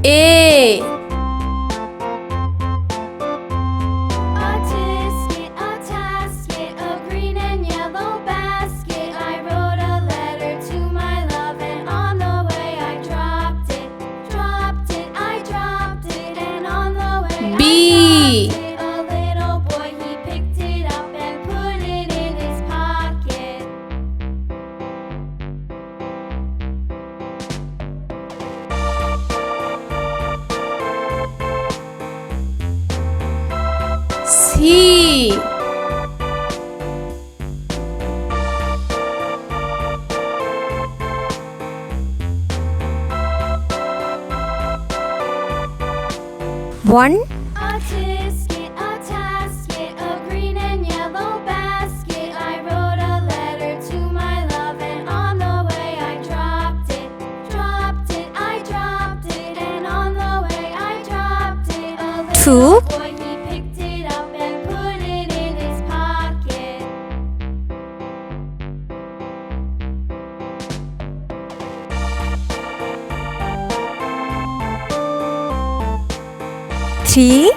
A. A tasket, a green and yellow basket. I wrote a letter to my love, and on the way I dropped it. I dropped it, and on the way B. I dropped it. A little boy, he picked it up and put it in his pocket. C. One. A tasket, a green and yellow basket. I wrote a letter to my love, and on the way I dropped it. I dropped it, and on the way I dropped it. A Two. little boy, he picked it up and put it in his pocket. Three.